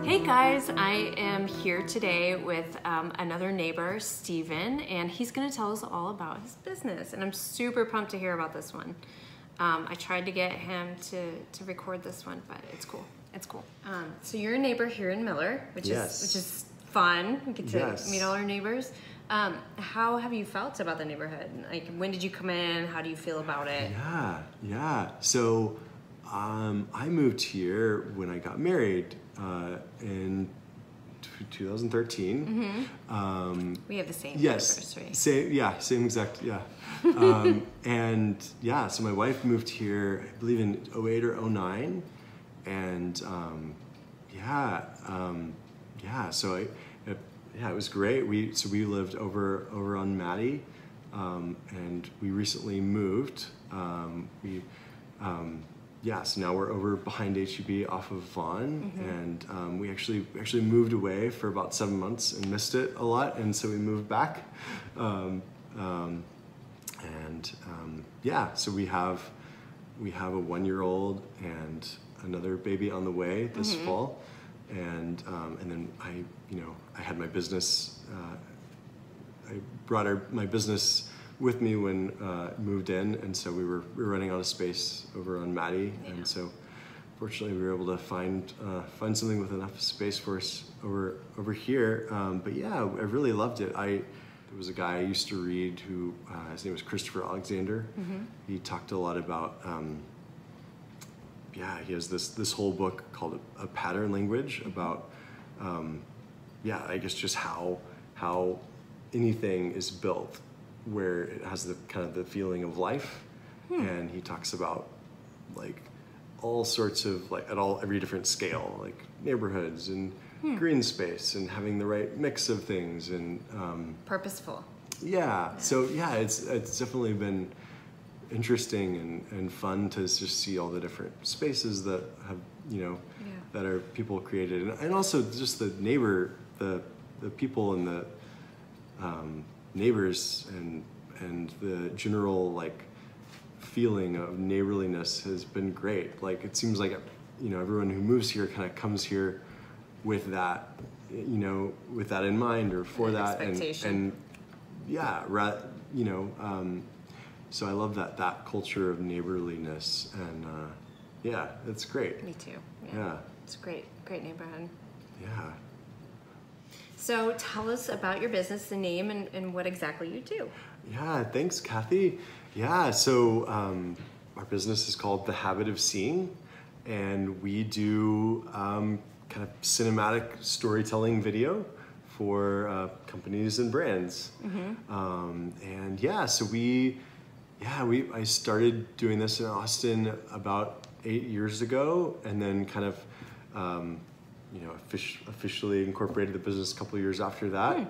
Hey guys, I am here today with another neighbor, Steven, and he's going to tell us all about his business, and I'm super pumped to hear about this one. I tried to get him to record this one, but it's cool. It's cool. So you're a neighbor here in Miller, which is fun. We get to meet all our neighbors. How have you felt about the neighborhood? Like, when did you come in? How do you feel about it? Yeah. So I moved here when I got married in 2013. We have the same anniversary. Same exact, and so my wife moved here, I believe in 08 or 09. And so it was great. We lived over on Maddie, and we recently moved. So now we're over behind HEB off of Vaughn, and we actually moved away for about 7 months and missed it a lot, and so we moved back. So we have a 1-year-old and another baby on the way this fall, and then I had my business. I brought my business with me when moved in, and so we were running out of space over on Maddie, and so fortunately we were able to find something with enough space for us over here. I really loved it. There was a guy I used to read who his name was Christopher Alexander. He talked a lot about he has this whole book called A Pattern Language about I guess just how anything is built, where it has the kind of the feeling of life. And he talks about like all sorts of every different scale, like neighborhoods and green space and having the right mix of things and purposeful. It's definitely been interesting and fun to just see all the different spaces that have that are people created, and also just the people and the neighbors and the general feeling of neighborliness has been great. Like, it seems like everyone who moves here kind of comes here with that with that in mind, or for that expectation. So I love that culture of neighborliness, and it's great. Me too. It's a great neighborhood. Yeah. So tell us about your business, the name, and what exactly you do. Yeah, thanks, Kathy. Yeah, so our business is called The Habit of Seeing, and we do kind of cinematic storytelling video for companies and brands. I started doing this in Austin about 8 years ago, and then kind of officially incorporated the business a couple of years after that.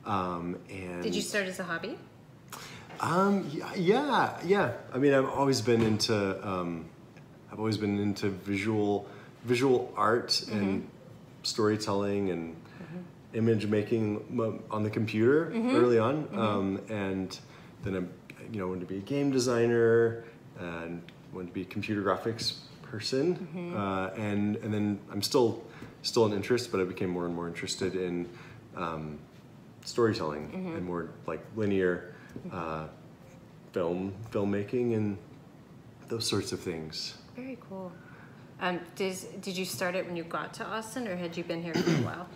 And did you start as a hobby? Yeah. I mean, I've always been into visual art and storytelling and image making on the computer early on. And then I wanted to be a game designer and wanted to be a computer graphics person. And then I'm still an interest, but I became more and more interested in storytelling and more like linear filmmaking and those sorts of things. Very cool. Did you start it when you got to Austin, or had you been here for a while?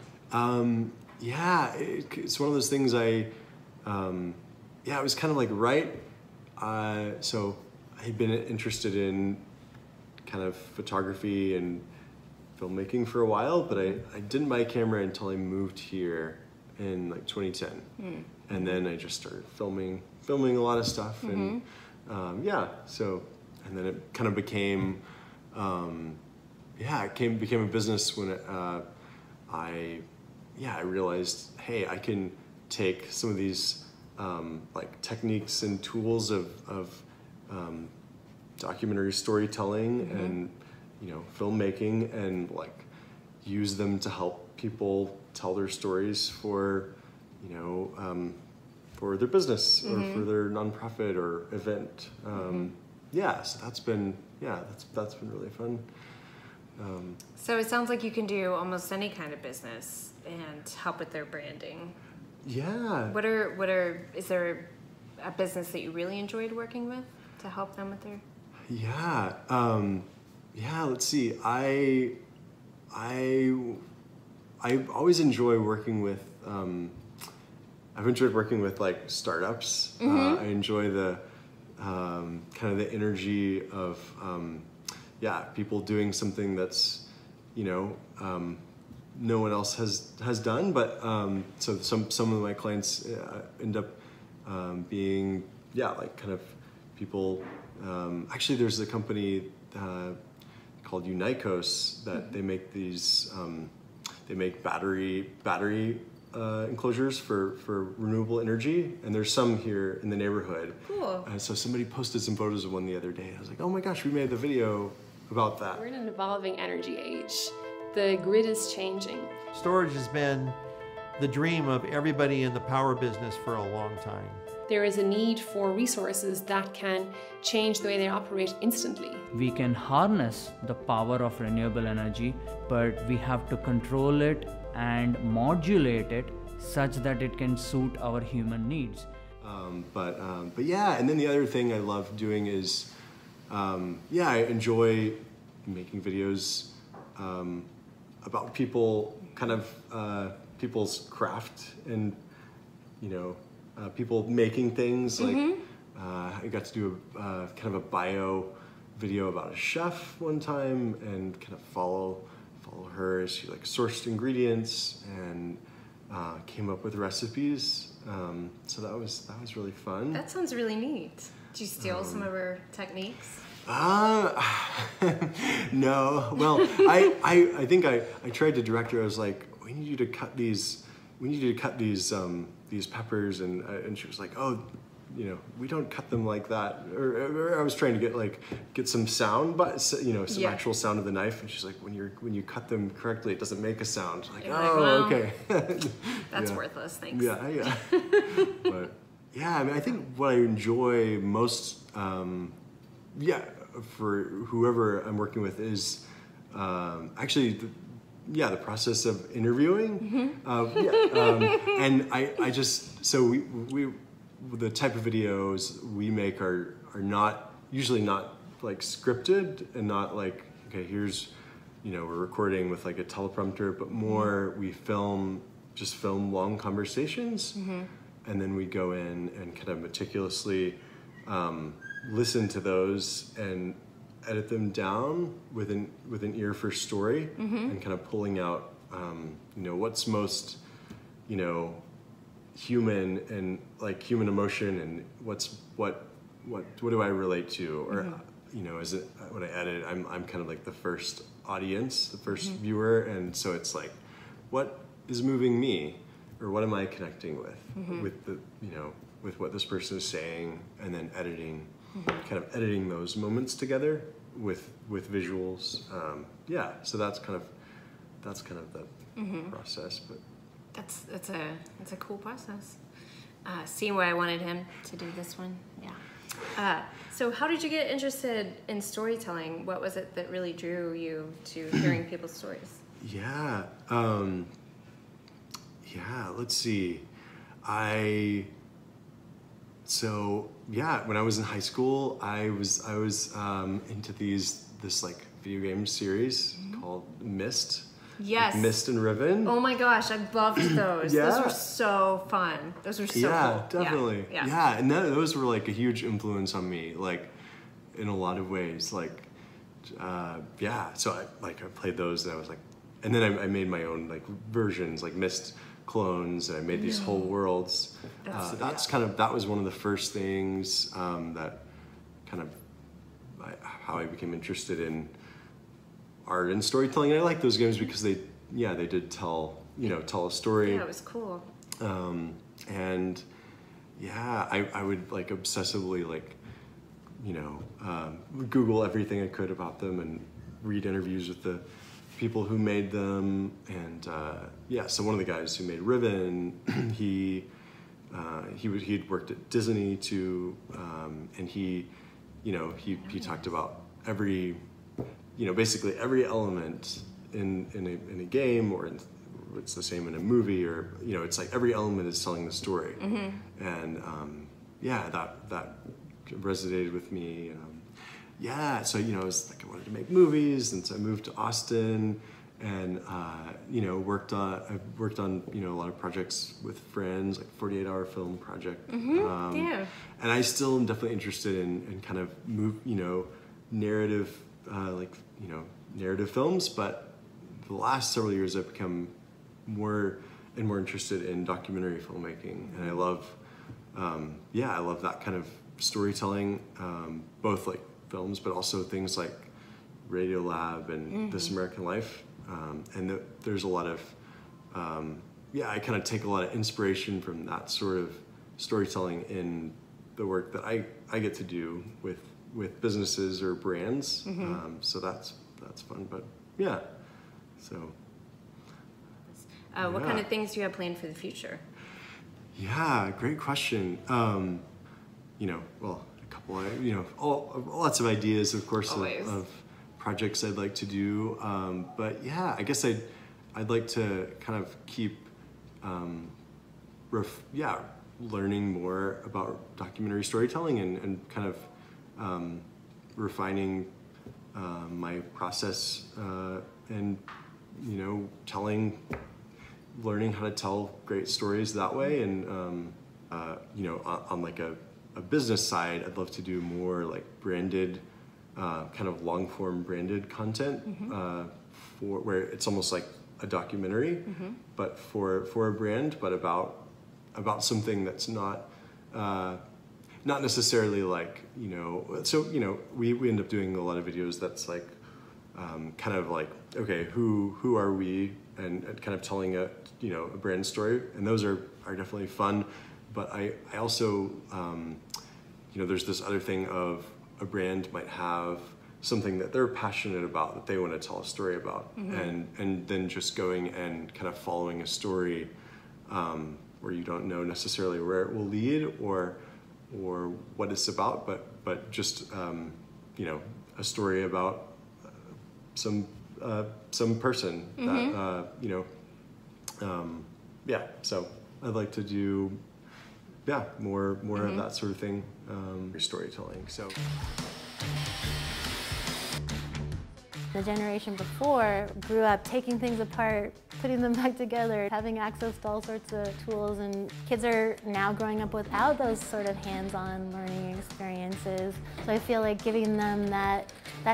It's one of those things. It was kind of like so I had been interested in kind of photography and filmmaking for a while, but I didn't buy a camera until I moved here in 2010. And then I just started filming a lot of stuff, and and then it kind of became became a business when I realized, hey, I can take some of these techniques and tools of documentary storytelling and filmmaking, and use them to help people tell their stories for their business or for their nonprofit or event. So that's been really fun. So it sounds like you can do almost any kind of business and help with their branding. Yeah. Is there a business that you really enjoyed working with to help them with their? Yeah. Let's see. I always enjoy working with. I've enjoyed working with like startups. I enjoy the kind of the energy of people doing something that's no one else has done. But so some of my clients end up being like kind of people. Actually, there's a company called Unicos that they make these. They make battery enclosures for renewable energy, and there's some here in the neighborhood. Cool. So somebody posted some photos of one the other day. I was like, oh my gosh, we made the video about that. We're in an evolving energy age. The grid is changing. Storage has been the dream of everybody in the power business for a long time. There is a need for resources that can change the way they operate instantly. We can harness the power of renewable energy, but we have to control it and modulate it such that it can suit our human needs. But yeah, and then the other thing I love doing is, I enjoy making videos about people, kind of people's craft and, people making things. Like I got to do kind of a bio video about a chef one time and kind of follow her as she like sourced ingredients and came up with recipes. So that was really fun. That sounds really neat. Did you steal some of her techniques? No. Well, I think I tried to direct her. I was like, we need you to cut these peppers, and she was like, oh, we don't cut them like that. Or I was trying to get some sound, but some actual sound of the knife, and she's like, when you cut them correctly, it doesn't make a sound. Like, okay. That's worthless. Thanks. Yeah. But yeah, I mean, I think what I enjoy most, for whoever I'm working with is actually the process of interviewing. And I just, so we the type of videos we make are usually not like scripted and not like, okay, here's, we're recording with like a teleprompter, but more we film long conversations, and then we go in and kind of meticulously listen to those and edit them down with an ear for story, and kind of pulling out what's most human and like human emotion, and what do I relate to, or is it when I edit, I'm kind of like the first audience, the first viewer, and so it's like, what is moving me, or what am I connecting with the with what this person is saying, and then kind of editing those moments together with visuals. So that's kind of the process, but. That's a cool process. Seeing why I wanted him to do this one. Yeah. So how did you get interested in storytelling? What was it that really drew you to hearing people's stories? Yeah. Let's see. When I was in high school, I was into this like video game series called Myst. Yes. Like Mist and Riven. Oh my gosh, I loved those. Yeah. Those were so fun. Those were so cool. Definitely. Yeah, and those were like a huge influence on me, like in a lot of ways. Like, so I played those, and I was like, and then I made my own like versions, like Mist clones, and I made these whole worlds. That was one of the first things that kind of how I became interested in art and storytelling. And I like those games because they did tell a story. Yeah, it was cool. And I would like obsessively Google everything I could about them and read interviews with the people who made them. And so one of the guys who made Riven, he'd worked at Disney too, and he talked about every basically every element in a game, or it's the same in a movie, or it's like every element is telling the story. And that resonated with me. So I was like, I wanted to make movies, and so I moved to Austin, and I've worked on a lot of projects with friends, like 48-hour film project. And I still am definitely interested in kind of narrative, narrative films, but the last several years I've become more and more interested in documentary filmmaking, and I love that kind of storytelling, both like films, but also things like Radio Lab and This American Life, and there's a lot of I kind of take a lot of inspiration from that sort of storytelling in the work that I get to do with businesses or brands. So that's fun, but so. What kind of things do you have planned for the future? Yeah, great question. Well, a couple, lots of ideas, of course, of projects I'd like to do. But yeah, I guess I'd like to kind of keep, learning more about documentary storytelling and kind of refining my process and learning how to tell great stories that way. And on like a business side, I'd love to do more like branded, kind of long form branded content, for where it's almost like a documentary, but for a brand, but about something that's not necessarily like, we end up doing a lot of videos that's like, kind of like, okay, who are we, and kind of telling a brand story, and those are definitely fun. But I also, there's this other thing of a brand might have something that they're passionate about, that they want to tell a story about, and then just going and kind of following a story, where you don't know necessarily where it will lead or what it's about, but just a story about some person that so I'd like to do more of that sort of thing, storytelling. So the generation before grew up taking things apart, putting them back together, having access to all sorts of tools, and kids are now growing up without those sort of hands-on learning experiences. So I feel like giving them that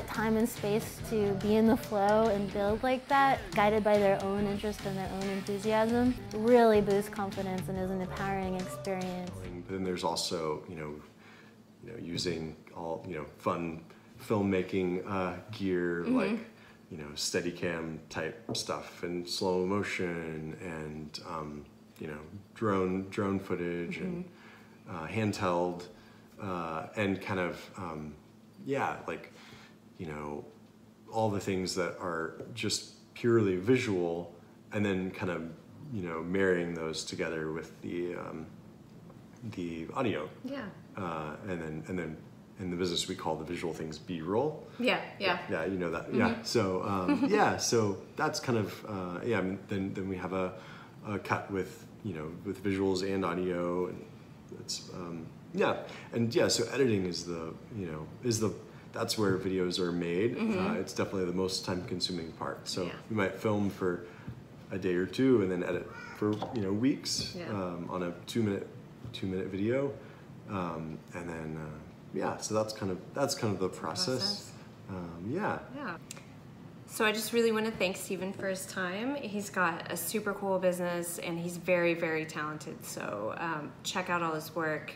time and space to be in the flow and build like that, guided by their own interest and their own enthusiasm, really boosts confidence and is an empowering experience. But then there's also, using all, fun filmmaking gear, like, Steadicam type stuff and slow motion and, drone footage and handheld, and kind of, all the things that are just purely visual, and then kind of, marrying those together with the audio. Yeah. And then in the business we call the visual things B-roll. Yeah, you know that. Yeah. So so that's kind of then we have a cut with with visuals and audio, and it's so editing is that's where videos are made. It's definitely the most time-consuming part. So we might film for a day or two and then edit for weeks on a two-minute video, and then so that's kind of the process. So I just really want to thank Steven for his time. He's got a super cool business and he's very, very talented. So check out all his work.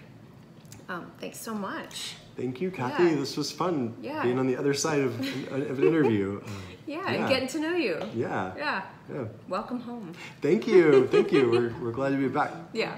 Thanks so much. Thank you, Kathy. This was fun being on the other side of an interview. And getting to know you. Yeah. Welcome home. Thank you. We're glad to be back. Yeah.